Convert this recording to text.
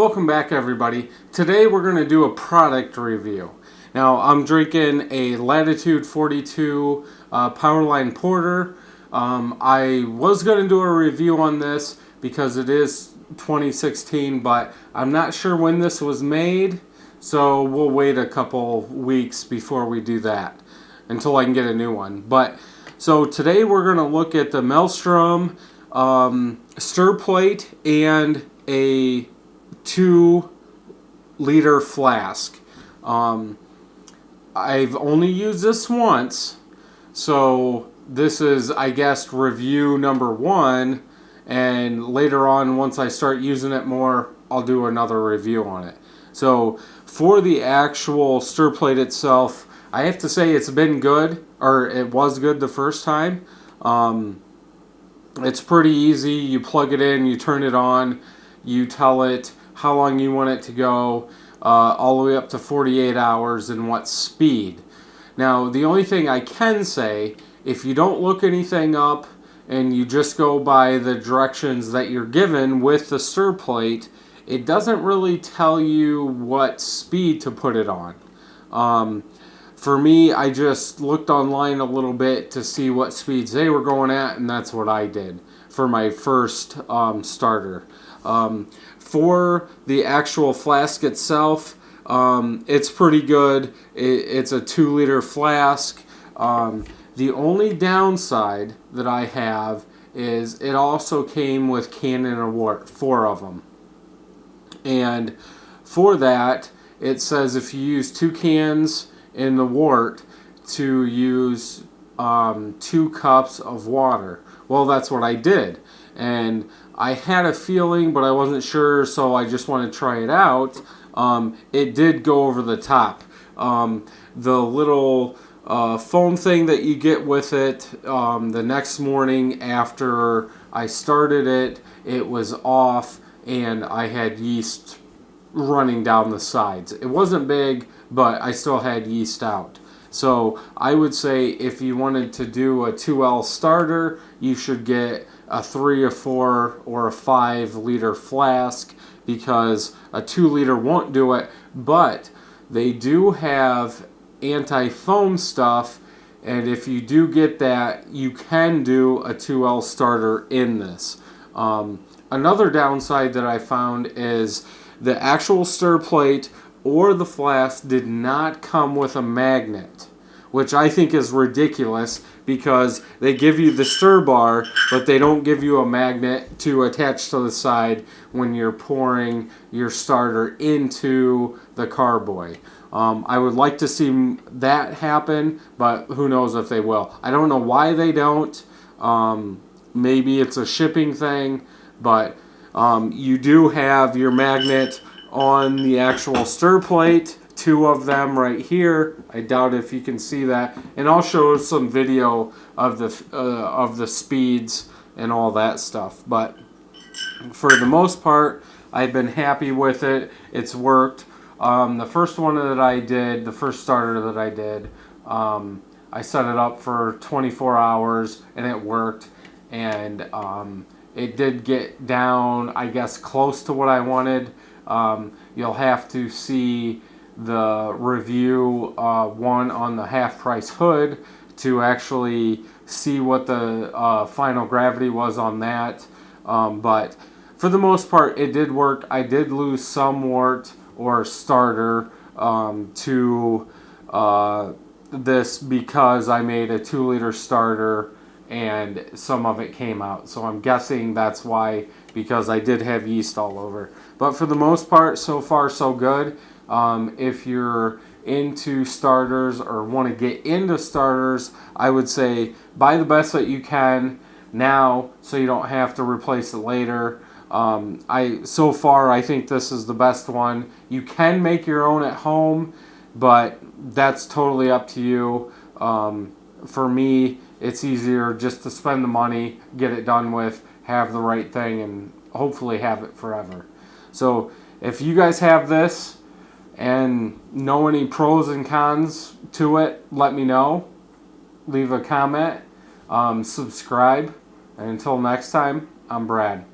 Welcome back, everybody. Today we're going to do a product review. Now, I'm drinking a Latitude 42 Powerline Porter. I was going to do a review on this because it is 2016, but I'm not sure when this was made, so we'll wait a couple weeks before we do that until I can get a new one. So today we're going to look at the Maelstrom stir plate and a 2-liter flask. I've only used this once, so this is, I guess, review number 1, and later on, once I start using it more, I'll do another review on it. So for the actual stir plate itself, I have to say it's been good, or it was good the first time. It's pretty easy. You plug it in, you turn it on, you tell it how long you want it to go, all the way up to 48 hours and what speed. Now, the only thing I can say, if you don't look anything up and you just go by the directions that you're given with the stir plate, it doesn't really tell you what speed to put it on. For me, I just looked online a little bit to see what speeds they were going at, and that's what I did for my first starter. For the actual flask itself, it's pretty good. It's a 2-liter flask. The only downside that I have is it also came with Cannon and Wort, 4 of them. And for that, it says if you use 2 cans in the Wort to use 2 cups of water. Well, that's what I did. And I had a feeling, but I wasn't sure, so I just wanted to try it out. It did go over the top. The little foam thing that you get with it, the next morning after I started it, it was off, and I had yeast running down the sides. It wasn't big, but I still had yeast out. So I would say if you wanted to do a 2L starter, you should get a 3, a 4, or a 5-liter flask, because a 2-liter won't do it. But they do have anti-foam stuff, and if you do get that, you can do a 2L starter in this. Another downside that I found is the actual stir plate or the flask did not come with a magnet, which I think is ridiculous, because they give you the stir bar, but they don't give you a magnet to attach to the side when you're pouring your starter into the carboy. I would like to see that happen, but who knows if they will. I don't know why they don't. Maybe it's a shipping thing, but you do have your magnet on the actual stir plate. 2 of them right here. I doubt if you can see that, and I'll show some video of the speeds and all that stuff. But for the most part, I've been happy with it. It's worked. The first one that I did, the first starter that I did, I set it up for 24 hours and it worked, and it did get down, I guess, close to what I wanted. You'll have to see the review one on the half-price hood to actually see what the final gravity was on that. But for the most part, it did work. I did lose some wort or starter to this because I made a 2-liter starter and some of it came out. So I'm guessing that's why, because I did have yeast all over. But for the most part, so far so good. If you're into starters or want to get into starters, I would say buy the best that you can now so you don't have to replace it later. So far, I think this is the best one. You can make your own at home, but that's totally up to you. For me, it's easier just to spend the money, get it done with, have the right thing, and hopefully have it forever. So if you guys have this and know any pros and cons to it, let me know. Leave a comment, subscribe, and until next time, I'm Brad.